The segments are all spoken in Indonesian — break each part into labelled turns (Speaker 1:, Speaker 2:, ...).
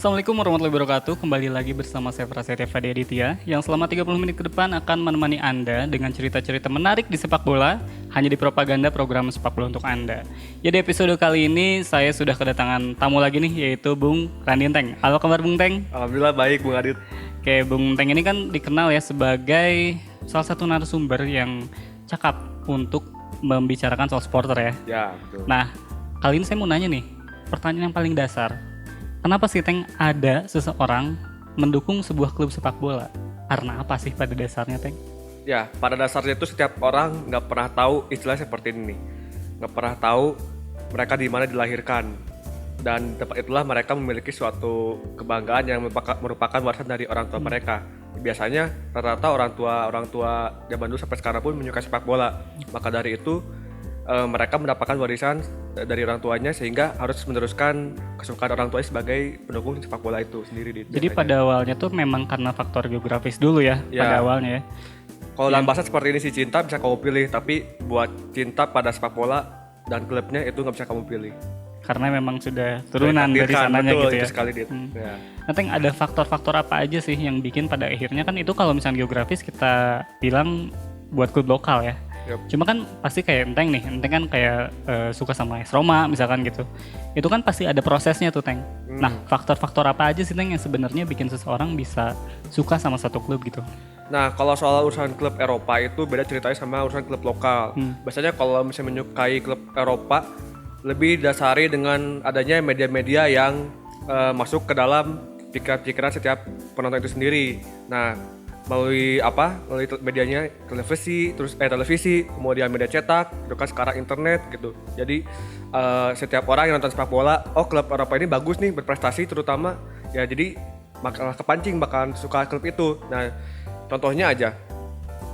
Speaker 1: Assalamualaikum warahmatullahi wabarakatuh. Kembali lagi bersama saya Prasetya Fadi Aditya yang selama 30 menit ke depan akan menemani Anda dengan cerita-cerita menarik di sepak bola hanya di propaganda program sepak bola untuk Anda. Jadi episode kali ini saya sudah kedatangan tamu lagi nih, yaitu Bung Randi Teng. Halo, kabar Bung Teng?
Speaker 2: Alhamdulillah baik Bung Adit.
Speaker 1: Oke, Bung Teng ini kan dikenal ya sebagai salah satu narasumber yang cakap untuk membicarakan soal supporter ya.
Speaker 2: Ya, betul.
Speaker 1: Nah, kali ini saya mau nanya nih, pertanyaan yang paling dasar. Kenapa sih Teng ada seseorang mendukung sebuah klub sepak bola? Karena apa sih pada dasarnya Teng?
Speaker 2: Ya, pada dasarnya itu setiap orang nggak pernah tahu istilah seperti ini. Nggak pernah tahu mereka di mana dilahirkan. Dan tempat itulah mereka memiliki suatu kebanggaan yang merupakan warisan dari orang tua mereka. Biasanya rata-rata orang tua zaman dulu sampai sekarang pun menyukai sepak bola. Maka dari itu mereka mendapatkan warisan dari orang tuanya sehingga harus meneruskan kesukaan orang tuanya sebagai pendukung sepak bola itu sendiri.
Speaker 1: Jadi pada awalnya tuh memang karena faktor geografis dulu ya, pada awalnya ya.
Speaker 2: Kalau dalam bahasa seperti ini sih, cinta bisa kamu pilih, tapi buat cinta pada sepak bola dan klubnya itu nggak bisa kamu pilih.
Speaker 1: Karena memang sudah turunan dari sananya
Speaker 2: betul,
Speaker 1: gitu ya.
Speaker 2: Itu sekali ya.
Speaker 1: Nah, Teng, ada faktor-faktor apa aja sih yang bikin pada akhirnya kan itu kalau misalnya geografis kita bilang buat klub lokal ya.
Speaker 2: Yep.
Speaker 1: Cuma kan pasti kayak Enteng kan kayak suka sama AS Roma misalkan gitu. Itu kan pasti ada prosesnya tuh Teng. Nah, faktor-faktor apa aja sih Teng yang sebenarnya bikin seseorang bisa suka sama satu klub gitu?
Speaker 2: Nah, kalau soal urusan klub Eropa itu beda ceritanya sama urusan klub lokal. Biasanya kalau misalnya menyukai klub Eropa lebih dasari dengan adanya media-media yang masuk ke dalam pikiran-pikiran setiap penonton itu sendiri. Nah, melalui medianya televisi, kemudian media cetak, itu kan sekarang internet gitu. Jadi setiap orang yang nonton sepak bola, oh klub Eropa ini bagus nih berprestasi terutama, ya jadi bakal kepancing bakalan suka klub itu. Nah, contohnya aja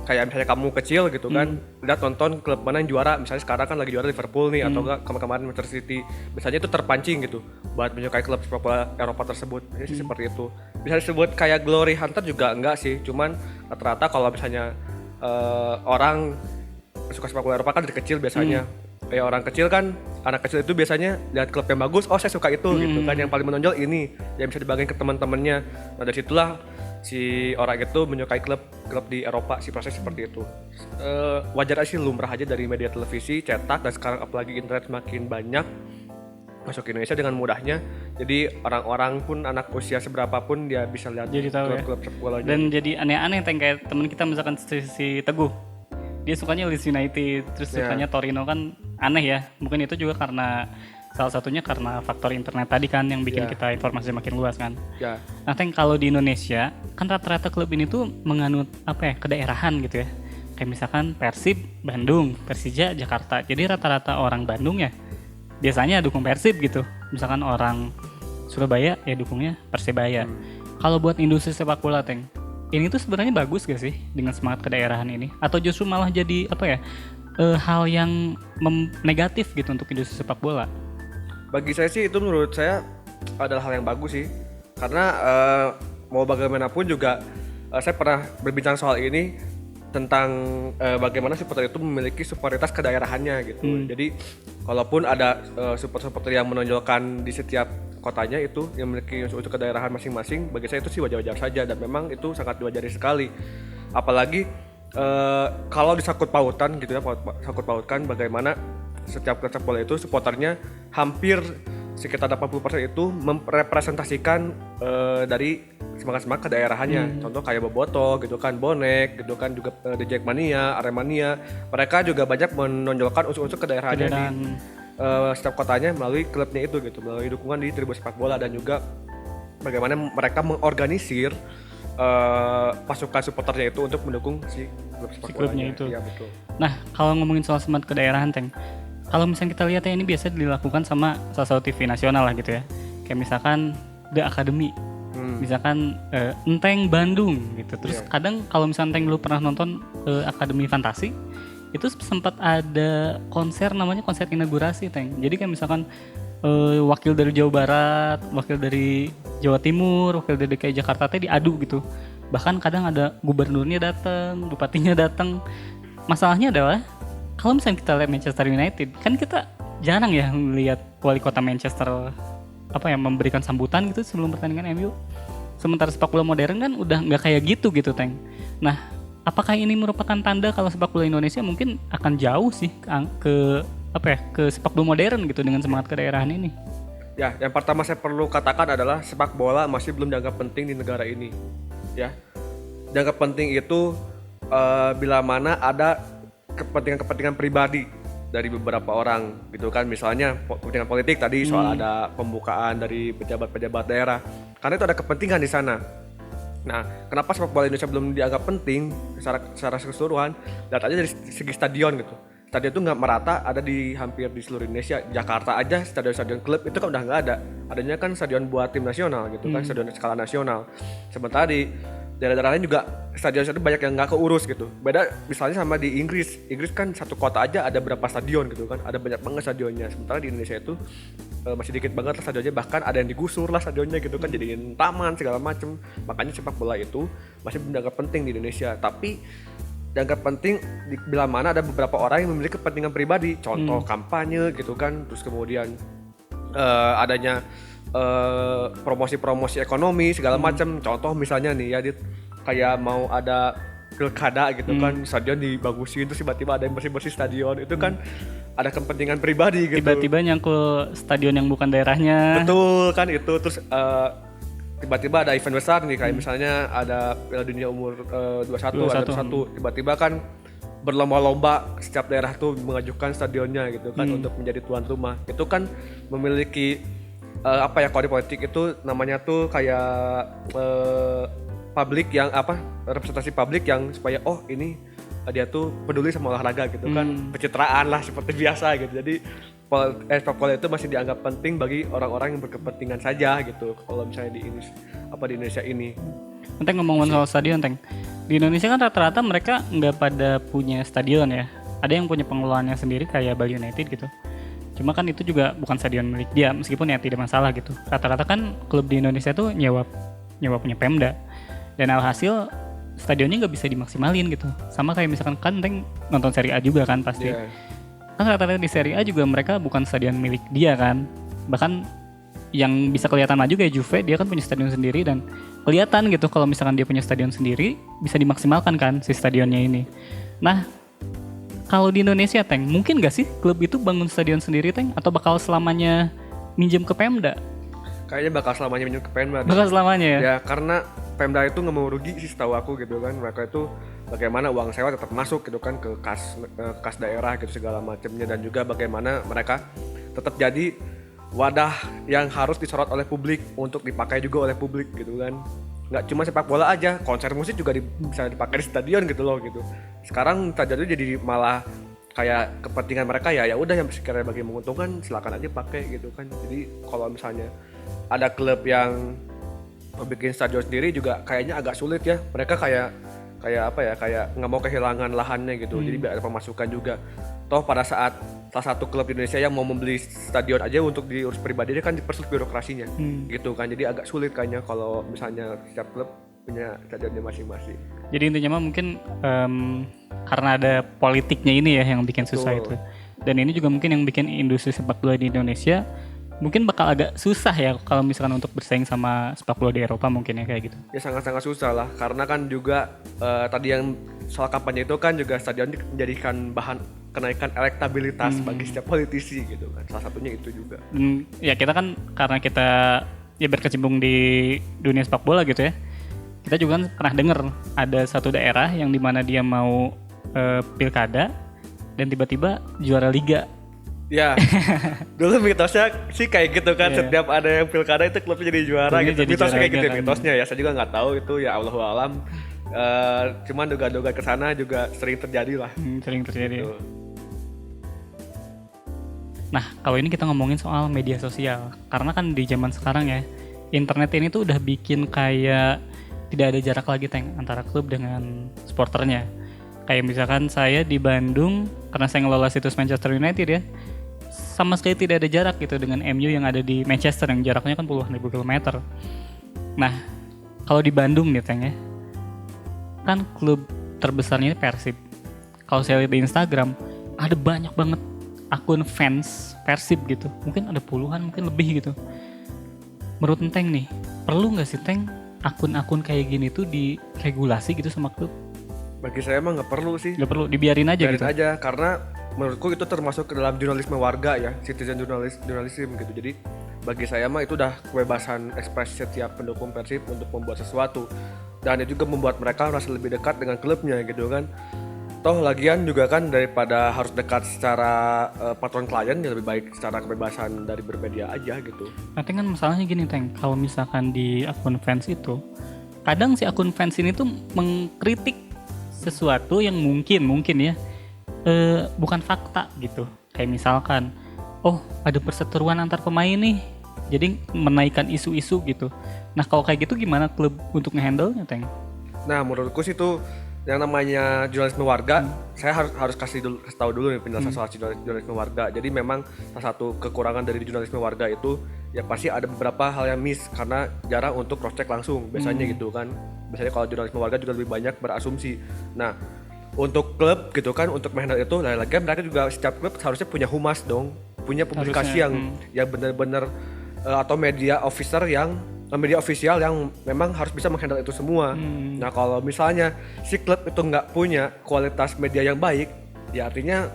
Speaker 2: kayak misalnya kamu kecil gitu kan, lihat nonton klub mana yang juara, misalnya sekarang kan lagi juara Liverpool nih atau enggak kemarin Manchester City, biasanya itu terpancing gitu buat menyukai klub sepak bola Eropa tersebut. Biasanya sih seperti itu. Bisa disebut kayak glory hunter juga enggak sih, cuman rata-rata kalau misalnya orang suka sepak bola Eropa kan dari kecil biasanya. Kayak orang kecil kan, anak kecil itu biasanya lihat klub yang bagus, oh saya suka itu gitu kan, yang paling menonjol ini, yang bisa dibagiin ke teman-temannya. Nah dari situlah si orang itu menyukai klub di Eropa, si proses seperti itu. Wajar aja sih, lumrah aja dari media televisi, cetak, dan sekarang apalagi internet semakin banyak masuk ke Indonesia dengan mudahnya. Jadi orang-orang pun anak usia seberapa pun dia bisa lihat klub-klub sepak bola.
Speaker 1: Dan jadi aneh-aneh Teng, kayak teman kita misalkan si Teguh, dia sukanya Leeds United, terus sukanya Torino kan aneh ya. Mungkin itu juga karena salah satunya karena faktor internet tadi kan yang bikin kita informasi makin luas kan. Nah Teng, kalau di Indonesia kan rata-rata klub ini tuh menganut kedaerahan gitu ya. Kayak misalkan Persib Bandung, Persija Jakarta. Jadi rata-rata orang Bandung ya biasanya dukung Persib gitu. Misalkan orang Surabaya ya dukungnya Persebaya. Kalau buat industri sepak bola Teng, ini tuh sebenarnya bagus gak sih dengan semangat kedaerahan ini? Atau justru malah jadi hal yang negatif gitu untuk industri sepak bola?
Speaker 2: Bagi saya sih itu menurut saya adalah hal yang bagus sih, karena mau bagaimanapun juga saya pernah berbincang soal ini tentang bagaimana supporter itu memiliki superioritas kedaerahannya gitu. Jadi kalaupun ada supporter yang menonjolkan di setiap kotanya itu yang memiliki unsur kedaerahan masing-masing, bagi saya itu sih wajar-wajar saja dan memang itu sangat diwajari sekali. Apalagi kalau disangkut pautan gitu ya, sangkut pautkan bagaimana setiap klub sepak bola itu supporternya hampir sekitar 80% itu merepresentasikan dari semangat-semangat kedaerahannya. Contoh kayak Boboto gitu kan, Bonek gitu kan, juga The Jackmania, Aremania. Mereka juga banyak menonjolkan unsur-unsur kedaerahannya di setiap kotanya melalui klubnya itu gitu, melalui dukungan di tribun sepak bola, dan juga bagaimana mereka mengorganisir pasukan supporternya itu untuk mendukung si klub sepak bolanya
Speaker 1: itu.
Speaker 2: Iya, betul.
Speaker 1: Nah, kalau ngomongin soal semangat kedaerahan Teng, kalau misalnya kita lihat ya ini biasa dilakukan sama salah satu TV nasional lah gitu ya. Kayak misalkan The Academy, misalkan Enteng Bandung gitu. Terus kadang kalau misalnya Enteng dulu pernah nonton Akademi Fantasi, itu sempat ada konser namanya konser inaugurasi Teng. Jadi kayak misalkan wakil dari Jawa Barat, wakil dari Jawa Timur, wakil dari DKI Jakarta diadu gitu. Bahkan kadang ada gubernurnya datang, bupatinya datang. Masalahnya adalah kalau misalnya kita lihat Manchester United, kan kita jarang ya melihat wali kota Manchester memberikan sambutan gitu sebelum pertandingan MU. Sementara sepak bola modern kan udah nggak kayak gitu Teng. Nah, apakah ini merupakan tanda kalau sepak bola Indonesia mungkin akan jauh sih ke sepak bola modern gitu dengan semangat kedaerahan ini?
Speaker 2: Ya, yang pertama saya perlu katakan adalah sepak bola masih belum dianggap penting di negara ini. Ya, dianggap penting itu bila mana ada kepentingan pribadi dari beberapa orang gitu kan, misalnya kepentingan politik tadi soal ada pembukaan dari pejabat-pejabat daerah, karena itu ada kepentingan di sana. Nah, kenapa sepak bola Indonesia belum dianggap penting secara keseluruhan? Lihat aja dari segi stadion gitu. Stadion itu nggak merata, ada di hampir di seluruh Indonesia. Jakarta aja stadion klub itu kan udah nggak ada. Adanya kan stadion buat tim nasional gitu kan, stadion skala nasional. Sementara di daerah-daerah lain juga stadion banyak yang nggak keurus gitu. Beda misalnya sama di Inggris. Inggris kan satu kota aja ada berapa stadion gitu kan, ada banyak banget stadionnya. Sementara di Indonesia itu masih dikit banget lah stadionnya, bahkan ada yang digusur lah stadionnya gitu kan, jadiin taman segala macem. Makanya sepak bola itu masih belum dianggap penting di Indonesia. Tapi dianggap penting bila mana ada beberapa orang yang memiliki kepentingan pribadi, contoh kampanye gitu kan, terus kemudian adanya promosi-promosi ekonomi segala macam. Contoh misalnya nih ya, kayak mau ada pilkada gitu kan, stadion dibagusin, terus tiba-tiba ada yang bersih-bersih stadion, itu kan ada kepentingan pribadi gitu.
Speaker 1: Tiba-tiba nyangkul stadion yang bukan daerahnya.
Speaker 2: Betul kan itu, terus tiba-tiba ada event besar nih, kayak misalnya ada Piala Dunia umur 21, tiba-tiba kan berlomba-lomba setiap daerah tuh mengajukan stadionnya gitu kan untuk menjadi tuan rumah. Itu kan memiliki kalau di politik itu namanya tuh kayak publik yang representasi publik yang supaya ini dia tuh peduli sama olahraga gitu kan, pencitraan lah seperti biasa gitu. Jadi sepak bola itu masih dianggap penting bagi orang-orang yang berkepentingan saja gitu. Kalau misalnya di Indonesia ini.
Speaker 1: Teng, ngomongin soal stadion, Teng. Di Indonesia kan rata-rata mereka nggak pada punya stadion ya. Ada yang punya pengelolaannya sendiri kayak Bali United gitu. Cuma kan itu juga bukan stadion milik dia, meskipun ya tidak masalah gitu. Rata-rata kan klub di Indonesia tuh nyewa punya Pemda. Dan alhasil stadionnya nggak bisa dimaksimalin gitu. Sama kayak misalkan kan Teng nonton Serie A juga kan pasti. Yeah. Kan rata-rata di Serie A juga mereka bukan stadion milik dia kan. Bahkan yang bisa kelihatan maju kayak Juve, dia kan punya stadion sendiri dan kelihatan gitu kalau misalkan dia punya stadion sendiri bisa dimaksimalkan kan si stadionnya ini. Nah, kalau di Indonesia, Teng, mungkin gak sih klub itu bangun stadion sendiri, Teng? Atau bakal selamanya minjem ke Pemda?
Speaker 2: Kayaknya bakal selamanya minjem ke Pemda.
Speaker 1: Bakal selamanya ya?
Speaker 2: Ya, karena Pemda itu gak mau rugi sih setahu aku gitu kan. Mereka itu bagaimana uang sewa tetap masuk gitu kan ke kas daerah gitu segala macamnya. Dan juga bagaimana mereka tetap jadi wadah yang harus disorot oleh publik, untuk dipakai juga oleh publik gitu kan. Nggak cuma sepak bola aja, konser musik juga bisa dipakai di stadion gitu loh gitu. Sekarang stadion itu jadi malah kayak kepentingan mereka, ya udah yang sekiranya bagi menguntungkan silakan aja pakai gitu kan. Jadi kalau misalnya ada klub yang bikin stadion sendiri juga kayaknya agak sulit ya. Mereka kayak nggak mau kehilangan lahannya gitu. Jadi biar ada pemasukan juga. Toh pada saat salah satu klub di Indonesia yang mau membeli stadion aja untuk diurus pribadi, dia kan dipersulit birokrasinya gitu kan. Jadi agak sulit kayaknya kalau misalnya setiap klub punya stadionnya masing-masing. Jadi
Speaker 1: intinya mah mungkin karena ada politiknya ini ya yang bikin susah itu. Dan ini juga mungkin yang bikin industri sepak bola di Indonesia mungkin bakal agak susah ya kalau misalkan untuk bersaing sama sepak bola di Eropa mungkin ya kayak gitu.
Speaker 2: Ya sangat-sangat susah lah, karena kan juga tadi yang soal kampanye itu kan juga stadion menjadikan bahan kenaikan elektabilitas bagi setiap politisi gitu kan. Salah satunya itu juga.
Speaker 1: Ya kita kan karena kita ya berkecimpung di dunia sepak bola gitu ya. Kita juga kan pernah dengar ada satu daerah yang dimana dia mau pilkada dan tiba-tiba juara liga.
Speaker 2: Ya, dulu mitosnya sih kayak gitu kan, setiap ada yang pilkada itu klubnya jadi juara gitu. Mitosnya kayak gitu kan. Mitosnya ya, saya juga nggak tahu itu ya, Allahu alam. Cuman duga-duga kesana juga sering terjadi lah.
Speaker 1: Sering terjadi. Gitu. Nah, kalau ini kita ngomongin soal media sosial, karena kan di zaman sekarang ya, internet ini tuh udah bikin kayak tidak ada jarak lagi, Teng, antara klub dengan supporternya. Kayak misalkan saya di Bandung, karena saya ngelola situs Manchester United ya, sama sekali tidak ada jarak gitu dengan MU yang ada di Manchester yang jaraknya kan puluhan ribu kilometer. Nah, kalau di Bandung nih, Teng ya, kan klub terbesarnya Persib. Kalau saya lihat di Instagram, ada banyak banget akun fans Persib gitu. Mungkin ada puluhan, mungkin lebih gitu. menurut Teng nih, perlu nggak sih Teng akun-akun kayak gini tuh diregulasi gitu sama klub?
Speaker 2: Bagi saya emang nggak perlu sih.
Speaker 1: Nggak perlu, dibiarin aja
Speaker 2: Biarin
Speaker 1: gitu.
Speaker 2: aja, karena menurutku itu termasuk ke dalam jurnalisme warga ya, citizen journalism gitu. Jadi bagi saya mah itu udah kebebasan ekspresi setiap pendukung Persib untuk membuat sesuatu, dan itu juga membuat mereka merasa lebih dekat dengan klubnya gitu kan. Toh lagian juga kan daripada harus dekat secara patron klien, ya lebih baik secara kebebasan dari bermedia aja gitu.
Speaker 1: Nanti kan masalahnya gini Teng, kalau misalkan di akun fans itu, kadang si akun fans ini tuh mengkritik sesuatu yang mungkin ya bukan fakta gitu. Kayak misalkan, oh ada perseteruan antar pemain nih, jadi menaikkan isu-isu gitu. Nah kalau kayak gitu gimana klub untuk ngehandle-nya Teng?
Speaker 2: Nah menurutku sih itu yang namanya jurnalisme warga, saya harus kasih tahu dulu nih penjelasan soal jurnalisme warga. Jadi memang salah satu kekurangan dari jurnalisme warga itu ya pasti ada beberapa hal yang miss karena jarang untuk cross check langsung biasanya gitu kan. Biasanya kalau jurnalisme warga juga lebih banyak berasumsi. Nah untuk klub gitu kan, untuk menghandle itu, lagi mereka juga setiap klub harusnya punya humas dong, punya publikasi yang benar-benar atau media officer yang media ofisial yang memang harus bisa menghandle itu semua. Nah kalau misalnya si klub itu nggak punya kualitas media yang baik, ya artinya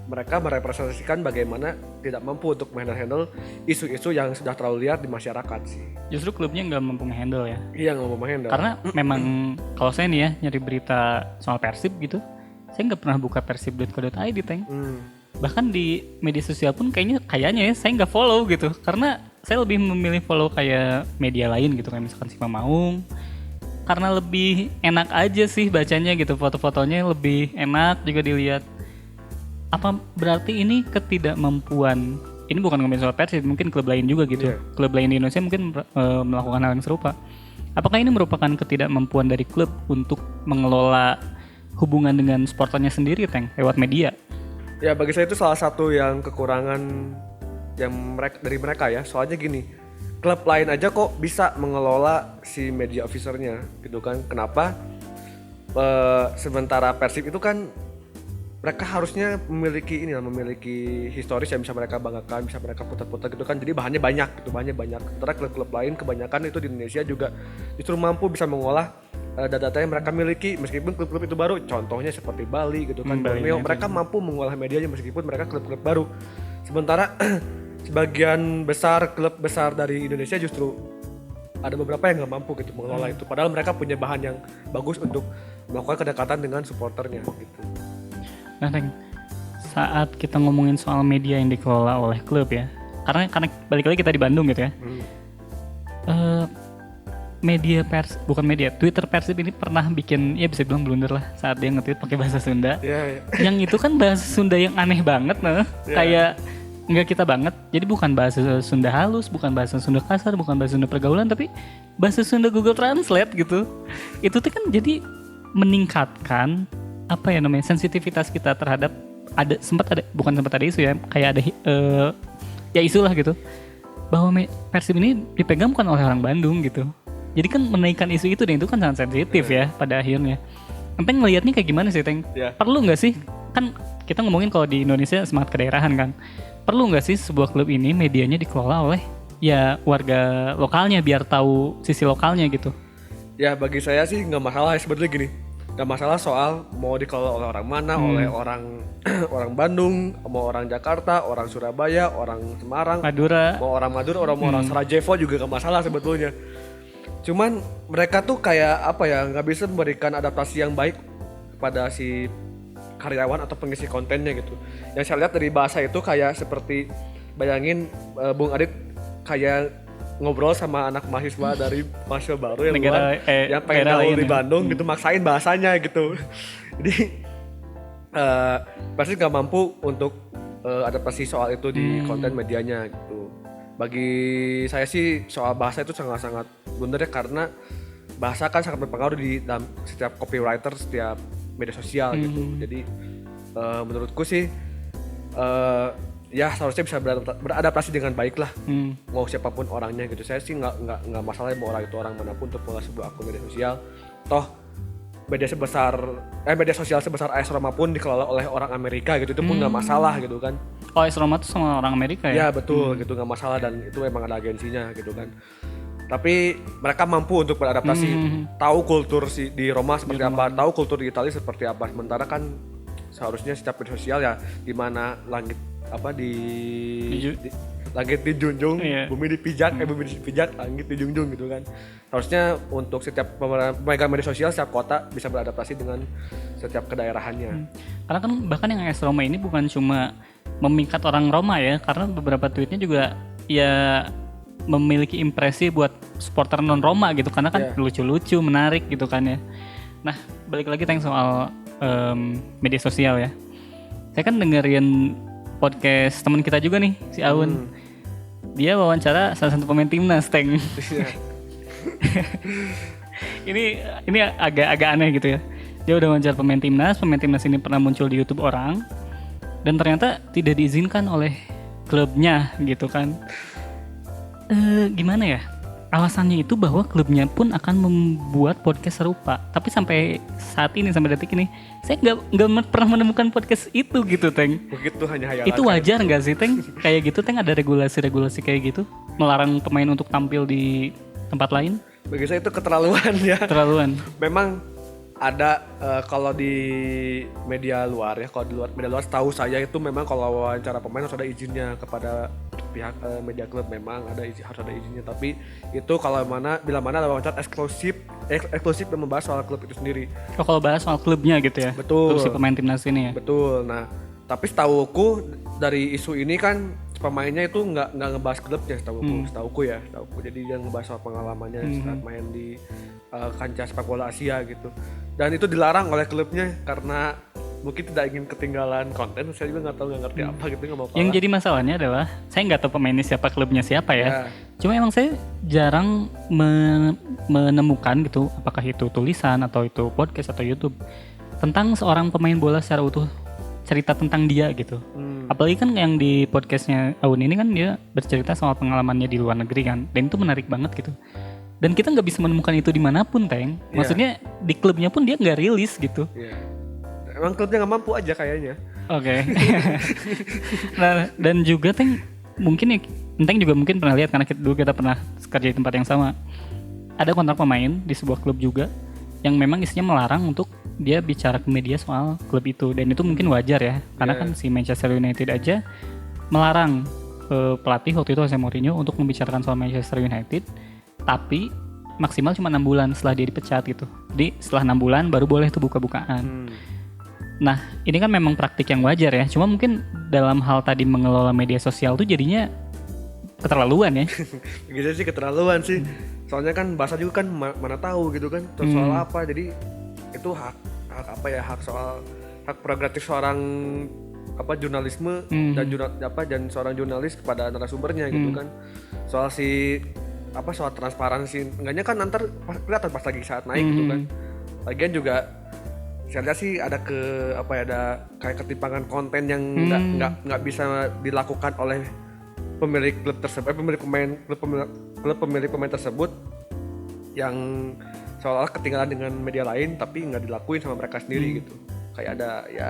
Speaker 2: mereka merepresentasikan bagaimana tidak mampu untuk menghandle isu-isu yang sudah terlalu liar di masyarakat sih.
Speaker 1: Justru klubnya nggak mampu ngehandle ya?
Speaker 2: Iya nggak mampu menghandle.
Speaker 1: Karena memang kalau saya nih ya nyari berita soal Persib gitu, saya nggak pernah buka persib.co.id Teng. Bahkan di media sosial pun kayaknya ya saya nggak follow gitu, karena saya lebih memilih follow kayak media lain gitu, kayak misalkan Sima Maung, karena lebih enak aja sih bacanya gitu, foto-fotonya lebih enak juga dilihat. Apa berarti ini ketidakmampuan? Ini bukan ngomongin soal Persib, mungkin klub lain juga gitu. Klub lain di Indonesia mungkin melakukan hal yang serupa. Apakah ini merupakan ketidakmampuan dari klub untuk mengelola hubungan dengan supporternya sendiri Teng lewat media?
Speaker 2: Ya bagi saya itu salah satu yang kekurangan yang dari mereka ya. Soalnya gini, klub lain aja kok bisa mengelola si media officernya gitu kan. Kenapa? Sementara Persib itu kan mereka harusnya memiliki historis yang bisa mereka banggakan, bisa mereka putar-putar gitu kan. Jadi bahannya banyak. Sementara klub-klub lain kebanyakan itu di Indonesia juga justru mampu bisa mengolah data-data yang mereka miliki, meskipun klub-klub itu baru. Contohnya seperti Bali gitu kan, Borneo, mereka mampu mengolah medianya meskipun mereka klub-klub baru. Sementara sebagian besar klub besar dari Indonesia justru ada beberapa yang nggak mampu gitu mengelola itu. Padahal mereka punya bahan yang bagus untuk melakukan kedekatan dengan supporternya gitu.
Speaker 1: Nah Teng, saat kita ngomongin soal media yang dikelola oleh klub ya, karena balik lagi kita di Bandung gitu ya. Twitter Persib ini pernah bikin, ya bisa bilang blunder lah saat dia nge-tweet pakai bahasa Sunda. Yang itu kan bahasa Sunda yang aneh banget kayak nggak kita banget. Jadi bukan bahasa Sunda halus, bukan bahasa Sunda kasar, bukan bahasa Sunda pergaulan, tapi bahasa Sunda Google Translate gitu. Itu tuh kan jadi meningkatkan sensitivitas kita terhadap sempat ada isu ya, kayak ada ya isu lah gitu, bahwa Persib ini dipegang bukan oleh orang Bandung gitu. Jadi kan menaikkan isu itu, dan itu kan sangat sensitif ya pada akhirnya. Teng ngelihatnya kayak gimana sih Teng? Perlu nggak sih, kan kita ngomongin kalau di Indonesia semangat kedaerahan kan, perlu nggak sih sebuah klub ini medianya dikelola oleh ya warga lokalnya biar tahu sisi lokalnya gitu? Ya
Speaker 2: bagi saya sih nggak masalah sebetulnya gini. Gak masalah soal mau dikelola oleh orang mana, oleh orang Bandung, mau orang Jakarta, orang Surabaya, orang Semarang,
Speaker 1: Madura,
Speaker 2: mau orang Madura, orang Sarajevo juga gak masalah sebetulnya. Cuman mereka tuh kayak nggak bisa memberikan adaptasi yang baik kepada si karyawan atau pengisi kontennya gitu. Yang saya lihat dari bahasa itu kayak seperti, bayangin Bung Adit kayak ngobrol sama anak mahasiswa dari mahasiswa baru yang pengen gaul di Bandung gitu, maksain bahasanya gitu. Jadi pasti nggak mampu untuk adaptasi soal itu di konten medianya gitu. Bagi saya sih soal bahasa itu sangat-sangat blunder ya, karena bahasa kan sangat berpengaruh di dalam setiap copywriter, setiap media sosial gitu. Jadi menurutku sih ya seharusnya bisa beradaptasi dengan baik lah, mau siapapun orangnya gitu. Saya sih nggak masalah mau orang itu orang manapun untuk mengelola sebuah akun media sosial. Toh media sosial sebesar AS Roma pun dikelola oleh orang Amerika gitu, itu pun nggak masalah gitu kan.
Speaker 1: Oh, AS Roma tuh sama orang Amerika
Speaker 2: Ya
Speaker 1: ya?
Speaker 2: betul gitu, nggak masalah, dan itu emang ada agensinya gitu kan. Tapi mereka mampu untuk beradaptasi, tahu kultur di Roma seperti apa, tahu kultur di Italia seperti apa. Sementara kan seharusnya setiap media sosial ya, di mana langit apa langit dijunjung, bumi dipijak, bumi dipijak, langit dijunjung gitu kan. Harusnya untuk setiap pemegang media sosial, setiap kota bisa beradaptasi dengan setiap kedaerahannya.
Speaker 1: Karena kan bahkan yang AS Roma ini bukan cuma memikat orang Roma ya, karena beberapa tweetnya juga ya memiliki impresi buat supporter non Roma gitu, karena kan lucu-lucu, menarik gitu kan ya. Nah, balik lagi tentang soal media sosial ya. Saya kan dengerin podcast teman kita juga nih, si Aun. Dia wawancara salah satu pemain timnas, Teng. ini agak aneh gitu ya. Dia udah wawancara pemain timnas ini pernah muncul di YouTube orang, dan ternyata tidak diizinkan oleh klubnya gitu kan. Gimana ya? Alasannya itu bahwa klubnya pun akan membuat podcast serupa. Tapi sampai saat ini, sampai detik ini, saya nggak pernah menemukan podcast itu gitu, Teng.
Speaker 2: Begitu hanya hayalan.
Speaker 1: Itu wajar nggak sih, Teng? Kayak gitu, Teng, ada regulasi kayak gitu, melarang pemain untuk tampil di tempat lain?
Speaker 2: Bagi saya itu keterlaluan ya.
Speaker 1: Keterlaluan.
Speaker 2: Memang ada kalau di media luar ya, kalau di media luar tahu saya itu memang kalau wawancara pemain harus ada izinnya kepada pihak media klub, memang harus ada izinnya. Tapi itu bila mana ada wawancara eksklusif dan membahas soal klub itu sendiri.
Speaker 1: Oh, kalau bahas soal klubnya gitu ya?
Speaker 2: Betul.
Speaker 1: Klub si pemain timnas ini ya?
Speaker 2: Betul. Nah, tapi setauku dari isu ini kan pemainnya itu nggak ngebahas klubnya, setauku. Jadi dia ngebahas soal pengalamannya saat main di kancah sepak bola Asia gitu. Dan itu dilarang oleh klubnya karena mungkin tidak ingin ketinggalan konten. Saya juga nggak ngerti apa gitu, nggak mau kalah.
Speaker 1: Yang jadi masalahnya adalah saya nggak tahu pemainnya siapa, klubnya siapa ya. Cuma emang saya jarang menemukan gitu, apakah itu tulisan atau itu podcast atau YouTube, tentang seorang pemain bola secara utuh, cerita tentang dia gitu. Apalagi kan yang di podcastnya Aun ini kan dia bercerita soal pengalamannya di luar negeri kan, dan itu menarik banget gitu. Dan kita nggak bisa menemukan itu dimanapun, Teng. Maksudnya di klubnya pun dia nggak rilis gitu.
Speaker 2: Emang klubnya nggak mampu aja kayaknya.
Speaker 1: Oke. Nah, dan juga Teng, mungkin ya, Teng juga mungkin pernah lihat karena kita pernah kerja di tempat yang sama. Ada kontrak pemain di sebuah klub juga yang memang isinya melarang untuk dia bicara ke media soal klub itu, dan itu mungkin wajar ya, karena kan si Manchester United aja melarang pelatih waktu itu Jose Mourinho untuk membicarakan soal Manchester United, tapi maksimal cuma 6 bulan setelah dia dipecat gitu. Jadi setelah 6 bulan baru boleh tuh buka-bukaan. Nah, ini kan memang praktik yang wajar ya. Cuma mungkin dalam hal tadi mengelola media sosial tuh jadinya keterlaluan ya.
Speaker 2: Gitu sih, keterlaluan sih. Soalnya kan bahasa juga kan mana tahu gitu kan soal apa. Jadi itu hak prerogatif seorang jurnalisme dan seorang jurnalis kepada narasumbernya gitu kan. Soal transparansi, enggaknya kan nanti kelihatan pas lagi saat naik gitu kan. Lagian juga saya lihat sih ada kayak ketimpangan konten yang nggak bisa dilakukan oleh pemilik klub tersebut, pemilik pemain tersebut, yang seolah-olah ketinggalan dengan media lain tapi nggak dilakuin sama mereka sendiri gitu. Kayak ada ya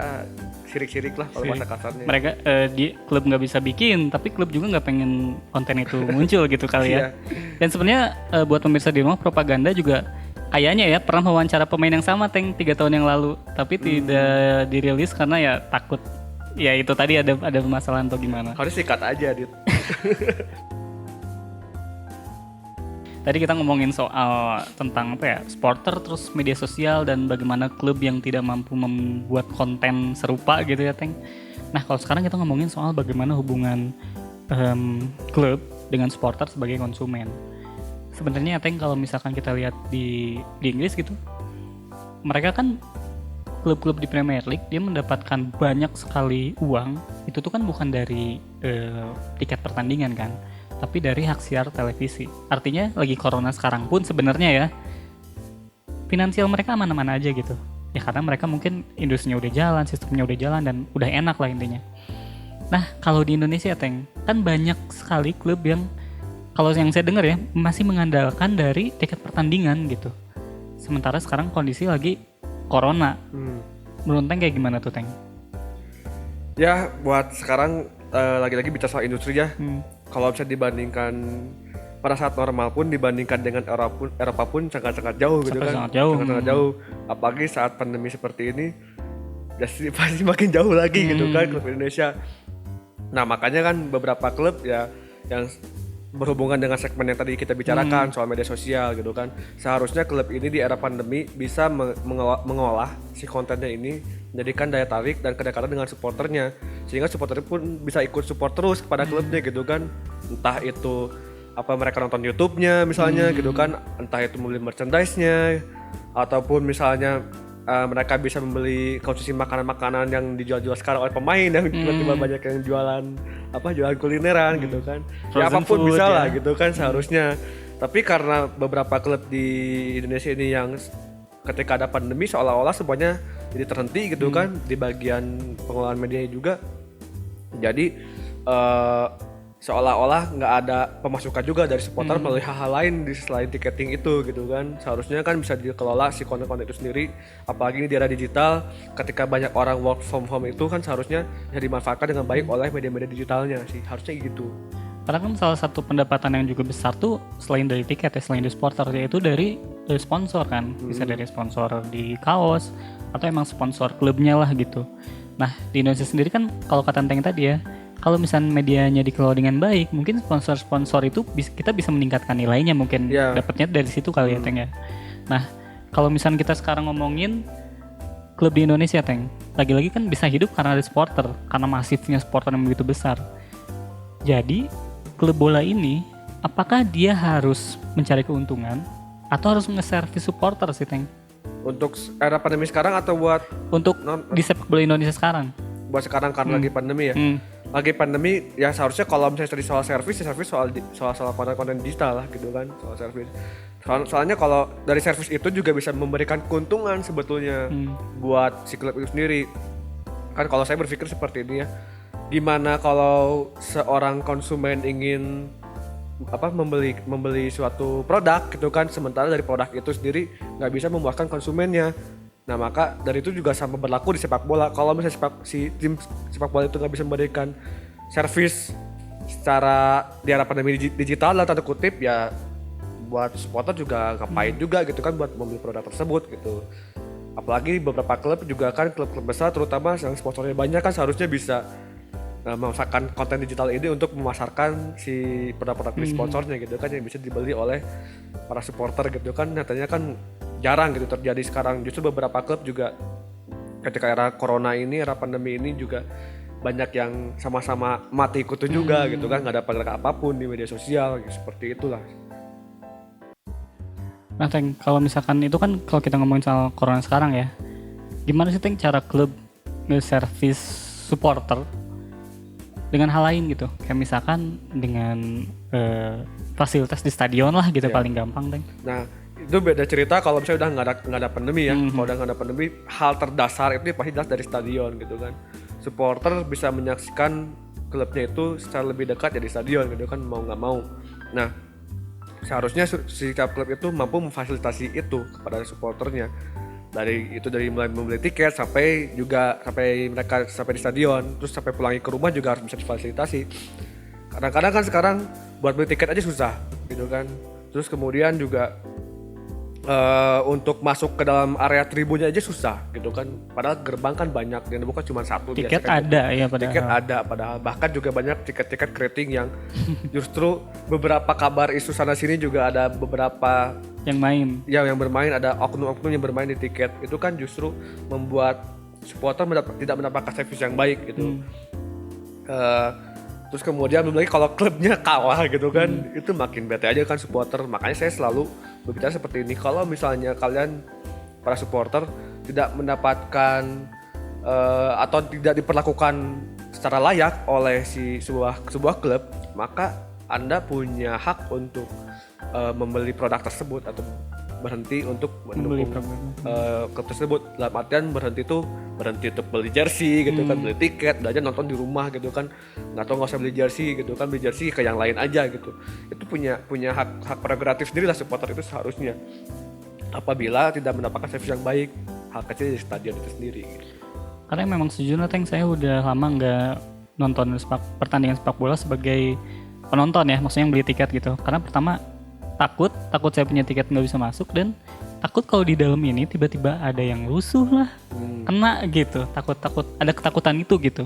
Speaker 2: sirik-sirik lah kalau bahasa kasarnya.
Speaker 1: Mereka di klub nggak bisa bikin, tapi klub juga nggak pengen konten itu muncul gitu kali ya. Dan sebenarnya buat pemirsa di rumah, propaganda juga kayaknya ya pernah mewawancara pemain yang sama 3 tahun yang lalu, tapi tidak dirilis karena ya takut ya itu tadi ada permasalahan atau gimana.
Speaker 2: Harus sikat aja, Dit.
Speaker 1: Tadi kita ngomongin soal tentang supporter, terus media sosial, dan bagaimana klub yang tidak mampu membuat konten serupa gitu ya, Teng. Nah, kalau sekarang kita ngomongin soal bagaimana hubungan klub dengan supporter sebagai konsumen. Sebenarnya, Teng, kalau misalkan kita lihat di Inggris gitu, mereka kan klub-klub di Premier League dia mendapatkan banyak sekali uang. Itu tuh kan bukan dari tiket pertandingan kan, tapi dari hak siar televisi. Artinya lagi corona sekarang pun sebenarnya ya finansial mereka aman-aman aja gitu. Ya karena mereka mungkin industrinya udah jalan, sistemnya udah jalan, dan udah enak lah intinya. Nah, kalau di Indonesia, Teng, kan banyak sekali klub yang kalau yang saya dengar ya masih mengandalkan dari tiket pertandingan gitu. Sementara sekarang kondisi lagi corona. Menurut Teng kayak gimana tuh, Teng?
Speaker 2: Ya buat sekarang lagi-lagi bicara soal industri ya. Kalau bisa dibandingkan pada saat normal pun dibandingkan dengan Eropa pun sangat-sangat jauh gitu kan. Sangat-sangat jauh. Apalagi saat pandemi seperti ini pasti makin jauh lagi gitu kan klub Indonesia. Nah, makanya kan beberapa klub ya yang berhubungan dengan segmen yang tadi kita bicarakan soal media sosial gitu kan. Seharusnya klub ini di era pandemi bisa mengolah si kontennya ini menjadikan daya tarik dan kedekatan dengan supporternya, sehingga supporter pun bisa ikut support terus kepada klubnya gitu kan. Entah itu apa mereka nonton YouTube-nya misalnya gitu kan, entah itu membeli merchandise-nya ataupun misalnya mereka bisa membeli konsumsi makanan-makanan yang dijual-jual sekarang oleh pemain yang tiba-tiba banyak yang jualan kulineran gitu kan. Ya apapun bisa lah gitu kan seharusnya. Tapi karena beberapa klub di Indonesia ini yang ketika ada pandemi seolah-olah semuanya jadi terhenti gitu kan di bagian pengelolaan media juga. Jadi seolah-olah nggak ada pemasukan juga dari supporter melalui hal-hal lain di selain tiketing itu gitu kan. Seharusnya kan bisa dikelola si konten-konten itu sendiri, apalagi ini di era digital ketika banyak orang work from home itu kan seharusnya bisa dimanfaatkan dengan baik oleh media-media digitalnya sih, harusnya gitu.
Speaker 1: Karena kan salah satu pendapatan yang juga besar tuh selain dari tiket ya, selain dari supporter, yaitu dari sponsor kan. Bisa dari sponsor di kaos atau emang sponsor klubnya lah gitu. Nah di Indonesia sendiri kan kalau kata Teng tadi ya, kalau misalnya medianya dikelola dengan baik, mungkin sponsor-sponsor itu kita bisa meningkatkan nilainya, mungkin dapatnya dari situ kali ya Teng ya. Nah kalau misalnya kita sekarang ngomongin klub di Indonesia Teng, lagi-lagi kan bisa hidup karena ada supporter, karena masifnya supporter yang begitu besar. Jadi klub bola ini apakah dia harus mencari keuntungan atau harus nge-service supporter sih Teng?
Speaker 2: Untuk era pandemi sekarang atau buat
Speaker 1: di sepak bola Indonesia sekarang?
Speaker 2: Buat sekarang karena lagi pandemi ya. Lagi pandemi ya seharusnya kalau misalnya tadi soal service ya service soal konten-konten digital lah gitu kan, soal service. Soalnya kalau dari service itu juga bisa memberikan keuntungan sebetulnya buat si klub itu sendiri. Kan kalau saya berpikir seperti ini ya. Gimana kalau seorang konsumen ingin membeli suatu produk gitu kan, sementara dari produk itu sendiri nggak bisa memuaskan konsumennya. Nah maka dari itu juga sama berlaku di sepak bola. Kalau misalnya si tim sepak bola itu nggak bisa memberikan servis secara di era pandemi digital lah tanda kutip, ya buat supporter juga ngapain juga gitu kan buat membeli produk tersebut gitu. Apalagi beberapa klub juga kan klub-klub besar terutama yang sponsornya banyak kan seharusnya bisa memasarkan konten digital ini untuk memasarkan si produk-produk di sponsornya gitu kan yang bisa dibeli oleh para supporter gitu kan. Nyatanya kan jarang gitu terjadi sekarang. Justru beberapa klub juga ketika era corona ini, era pandemi ini juga banyak yang sama-sama mati ikutan juga gitu kan, nggak ada gerak apapun di media sosial gitu, seperti itulah.
Speaker 1: Nah Teng, kalau misalkan itu kan kalau kita ngomongin soal corona sekarang ya, gimana sih Teng cara klub nge-service supporter dengan hal lain gitu, kayak misalkan dengan fasilitas di stadion lah gitu paling gampang Teng.
Speaker 2: Nah itu beda cerita kalau misalnya udah nggak ada pandemi ya. Kalau udah nggak ada pandemi, hal terdasar itu pasti jelas dari stadion gitu kan. Supporter bisa menyaksikan klubnya itu secara lebih dekat ya di stadion gitu kan, mau nggak mau. Nah seharusnya si klub itu mampu memfasilitasi itu kepada supporternya, dari mulai membeli tiket sampai mereka sampai di stadion, terus sampai pulang ke rumah juga harus bisa difasilitasi. Kadang-kadang kan sekarang buat beli tiket aja susah gitu kan. Terus kemudian juga untuk masuk ke dalam area tribunnya aja susah gitu kan, padahal gerbang kan banyak dan bukan cuma satu.
Speaker 1: Tiket ada ya padahal.
Speaker 2: Tiket ada padahal, bahkan juga banyak tiket-tiket keriting yang justru beberapa kabar isu sana sini juga ada beberapa yang bermain, ada oknum-oknum yang bermain di tiket. Itu kan justru membuat supporter tidak mendapatkan servis yang baik gitu. Terus kemudian belum lagi kalau klubnya kalah gitu kan, itu makin bete aja kan supporter. Makanya saya selalu berbicara seperti ini, kalau misalnya kalian para supporter tidak mendapatkan atau tidak diperlakukan secara layak oleh sebuah klub, maka Anda punya hak untuk membeli produk tersebut atau berhenti untuk mendukung klub tersebut. Dalam artian berhenti untuk beli jersey gitu kan, beli tiket, belajar nonton di rumah gitu kan, nggak usah beli jersey gitu kan, beli jersey ke yang lain aja gitu. Itu punya hak prerogatif sendiri lah supporter itu seharusnya, apabila tidak mendapatkan servis yang baik, hal kecil di stadion itu sendiri gitu.
Speaker 1: Karena memang sejujurnya Teng, saya udah lama nggak nonton pertandingan sepak bola sebagai penonton ya, maksudnya yang beli tiket gitu. Karena pertama takut saya punya tiket nggak bisa masuk, dan takut kalau di dalam ini tiba-tiba ada yang rusuh lah, kena gitu. Takut ada ketakutan itu gitu.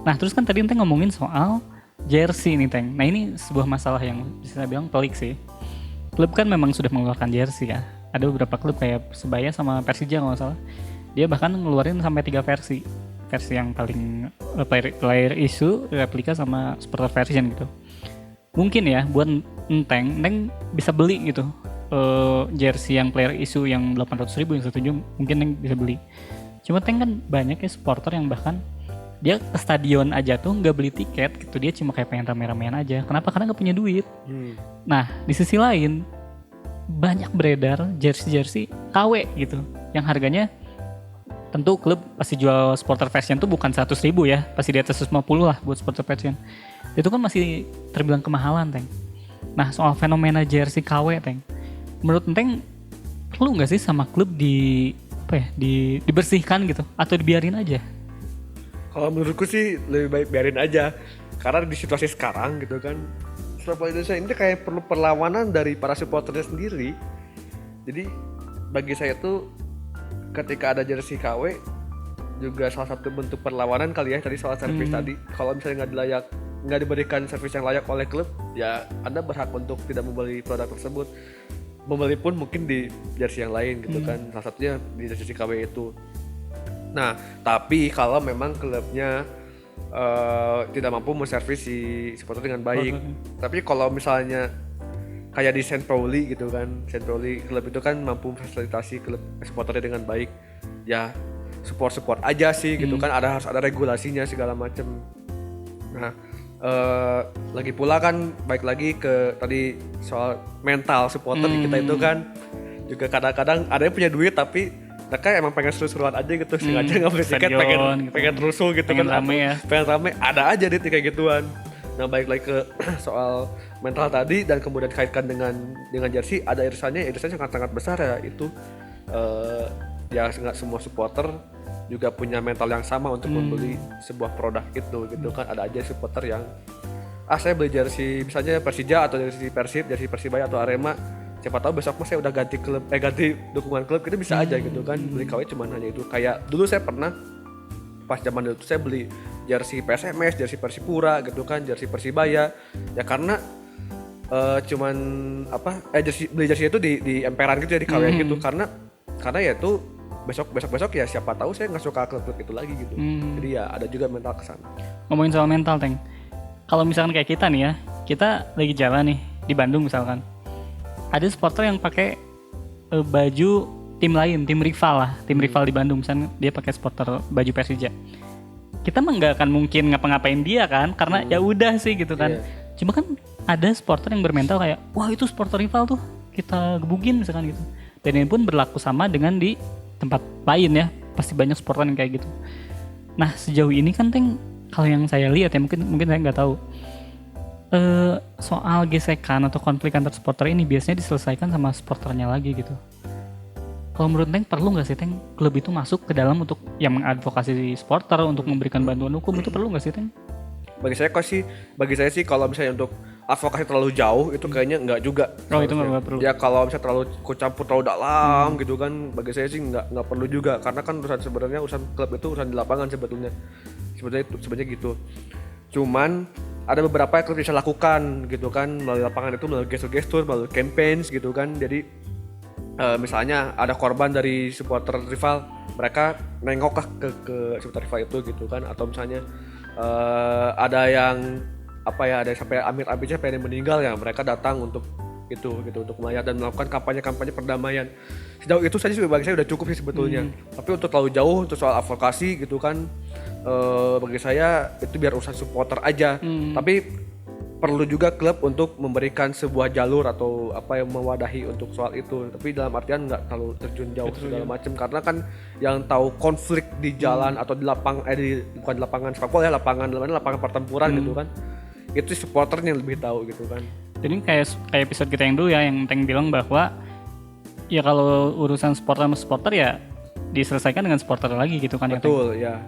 Speaker 1: Nah terus kan tadi Teng ngomongin soal jersey nih Teng. Nah ini sebuah masalah yang bisa saya bilang pelik sih. Klub kan memang sudah mengeluarkan jersey ya. Ada beberapa klub kayak Persebaya sama Persija kalau nggak salah. Dia bahkan ngeluarin sampai 3 versi. Versi yang paling player issue, replika, sama supporter version gitu. Mungkin ya buat Neng bisa beli gitu. Jersey yang player issue yang 800.000 yang 1 juta mungkin Neng bisa beli. Cuma Teng kan banyak ya supporter yang bahkan dia ke stadion aja tuh nggak beli tiket gitu, dia cuma kayak pengen rame-ramean aja. Kenapa? Karena nggak punya duit. Nah di sisi lain banyak beredar jersey KW gitu yang harganya, tentu klub pasti jual supporter fashion tuh bukan 100.000 ya, pasti di atas 150 lah buat supporter fashion. Itu kan masih terbilang kemahalan Teng. Nah soal fenomena jersey KW Teng, menurut Teng perlu nggak sih sama klub dibersihkan gitu atau dibiarin aja?
Speaker 2: Kalau menurutku sih lebih baik biarin aja, karena di situasi sekarang gitu kan, sepak bola Indonesia ini kayak perlu perlawanan dari para supporternya sendiri. Jadi bagi saya tuh ketika ada jersey KW juga salah satu bentuk perlawanan kali ya, tadi soal servis tadi. Kalau misalnya nggak diberikan servis yang layak oleh klub, ya Anda berhak untuk tidak membeli produk tersebut. Membeli pun mungkin di jersey yang lain gitu kan, salah satunya di jersey KW itu. Nah, tapi kalau memang klubnya tidak mampu menservis si supporter dengan baik. Tapi kalau misalnya kayak di Saint Pauli gitu kan, Saint Pauli klub itu kan mampu memfasilitasi klub supporternya dengan baik. Ya support aja sih gitu kan, harus ada regulasinya segala macem. Nah, lagi pula kan baik lagi ke tadi soal mental supporter kita itu kan juga kadang-kadang ada yang punya duit tapi mereka emang pengen seru-seruan aja gitu, sengaja nggak beli tiket, pengen rusuh gitu, pengen rame ya, pengen rame, ada aja deh kayak gituan. Nah balik lagi ke soal mental tadi dan kemudian dikaitkan dengan jersey, ada irisannya sangat besar ya itu. Ya nggak semua supporter juga punya mental yang sama untuk membeli sebuah produk itu gitu kan. Ada aja supporter yang saya beli jersey misalnya Persija atau jersey Persib, jersey Persibaya atau Arema, siapa tahu besok mas saya udah ganti klub, ganti dukungan klub, kita bisa aja gitu kan. Beli KW cuman hanya itu. Kayak dulu saya pernah pas zaman dulu saya beli jersey PSMS, jersey Persipura gitu kan, jersey Persibaya ya karena cuman beli jersey itu di emperan gitu ya, di KW gitu, karena ya itu besok ya siapa tahu saya nggak suka klub itu lagi gitu. Jadi ya ada juga mental kesana.
Speaker 1: Ngomongin soal mental Teng, kalau misalkan kayak kita nih ya, kita lagi jalan nih di Bandung misalkan, ada supporter yang pakai baju tim lain, tim rival di Bandung, misalnya dia pakai supporter baju Persija. Kita mah nggak akan mungkin ngapa-ngapain dia kan, karena ya udah sih gitu kan. Cuma kan ada supporter yang bermental kayak, wah itu supporter rival tuh, kita gebukin misalkan gitu. Dan ini pun berlaku sama dengan di tempat lain ya, pasti banyak supporter yang kayak gitu. Nah sejauh ini kan Teng, kalau yang saya lihat ya, mungkin saya nggak tahu, soal gesekan atau konflik antar supporter ini biasanya diselesaikan sama supporternya lagi gitu. Kalau menurut Teng perlu nggak sih Teng klub itu masuk ke dalam untuk yang mengadvokasi supporter untuk memberikan bantuan hukum, itu perlu nggak sih Teng?
Speaker 2: Bagi saya sih kalau misalnya untuk advokasi terlalu jauh itu kayaknya nggak juga.
Speaker 1: Oh itu nggak perlu.
Speaker 2: Ya kalau misalnya terlalu campur terlalu dalam gitu kan, bagi saya sih nggak perlu juga, karena kan urusan klub itu urusan di lapangan sebetulnya gitu. Cuman ada beberapa yang klub bisa lakukan gitu kan melalui lapangan itu, melalui gestur-gestur, melalui campaigns gitu kan. Jadi misalnya ada korban dari supporter rival, mereka nengok ke supporter rival itu gitu kan. Atau misalnya ada yang ada yang sampai amit-amitnya pengen meninggal ya, mereka datang untuk itu gitu, untuk melayat dan melakukan kampanye perdamaian. Sejauh itu saja bagi saya udah cukup sih sebetulnya. Tapi untuk terlalu jauh untuk soal advokasi gitu kan, bagi saya itu biar urusan supporter aja. Tapi perlu juga klub untuk memberikan sebuah jalur atau yang mewadahi untuk soal itu. Tapi dalam artian nggak terlalu terjun jauh segala macam, karena kan yang tahu konflik di jalan atau di bukan di lapangan sepak bola ya, lapangan pertempuran gitu kan, itu supporternya lebih tahu gitu kan.
Speaker 1: Jadi kayak episode kita yang dulu ya, yang Teng bilang bahwa ya kalau urusan supporter sama supporter ya diselesaikan dengan supporter lagi gitu kan.
Speaker 2: Betul ya.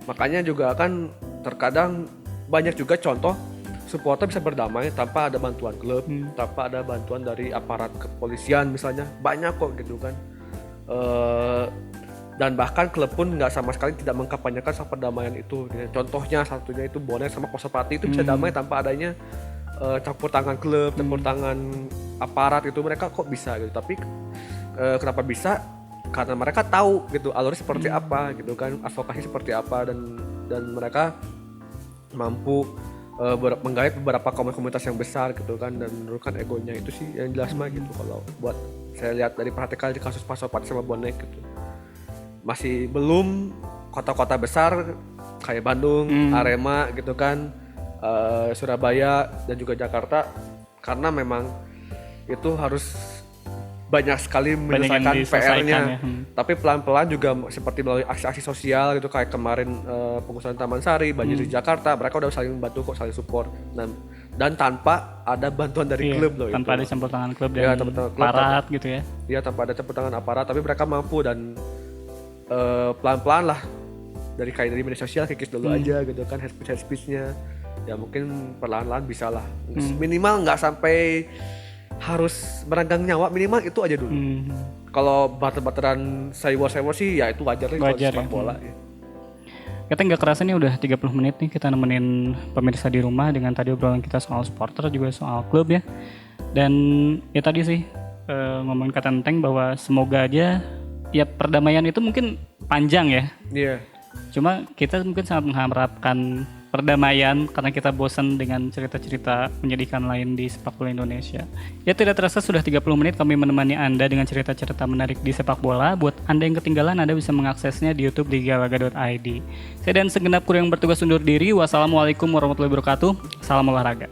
Speaker 2: Makanya juga kan terkadang banyak juga contoh supporter bisa berdamai tanpa ada bantuan klub, tanpa ada bantuan dari aparat kepolisian misalnya, banyak kok gitu kan. Dan bahkan klub pun nggak sama sekali tidak mengkampanyekan soal perdamaian itu. Contohnya satunya itu Bonek sama Kosopati itu bisa damai tanpa adanya campur tangan klub, campur tangan aparat itu, mereka kok bisa gitu. Tapi kenapa bisa? Karena mereka tahu gitu alurnya seperti apa gitu kan, advokasi seperti apa, dan mereka mampu menggait beberapa komunitas yang besar gitu kan, dan menurunkan egonya. Itu sih yang jelas mah gitu kalau buat saya lihat dari perhatikan di kasus Pasopati sama Bonek gitu. Masih belum kota-kota besar kayak Bandung, Arema gitu kan, Surabaya dan juga Jakarta, karena memang itu harus banyak sekali menyelesaikan PR-nya. Ya. Tapi pelan-pelan juga seperti melalui aksi-aksi sosial gitu, kayak kemarin pengusuran Taman Sari, banjir di Jakarta, mereka udah saling bantu kok, saling support, dan tanpa ada bantuan dari klub loh.
Speaker 1: Tanpa ada campur tangan klub dan aparat gitu ya.
Speaker 2: Iya, tanpa ada campur tangan aparat, tapi mereka mampu, dan pelan-pelan lah dari media sosial, kikis dulu aja gitu kan, head speech-nya ya mungkin perlahan-lahan bisa lah, minimal nggak sampai harus merenggang nyawa, minimal itu aja dulu. Kalau barter-barteran sewor sih ya itu wajar kalau sepak bola ya.
Speaker 1: Kita nggak kerasa nih udah 30 menit nih kita nemenin pemirsa di rumah dengan tadi obrolan kita soal supporter juga soal klub ya. Dan ya tadi sih ngomongin kata Enteng bahwa semoga aja ya perdamaian itu mungkin panjang ya.
Speaker 2: Iya.
Speaker 1: Cuma kita mungkin sangat mengharapkan perdamaian karena kita bosan dengan cerita-cerita menyedihkan lain di sepak bola Indonesia. Ya tidak terasa sudah 30 menit kami menemani Anda dengan cerita-cerita menarik di sepak bola. Buat Anda yang ketinggalan, Anda bisa mengaksesnya di YouTube ligalaga.id. Saya dan segenap kru yang bertugas undur diri. Wassalamualaikum warahmatullahi wabarakatuh. Salam olahraga.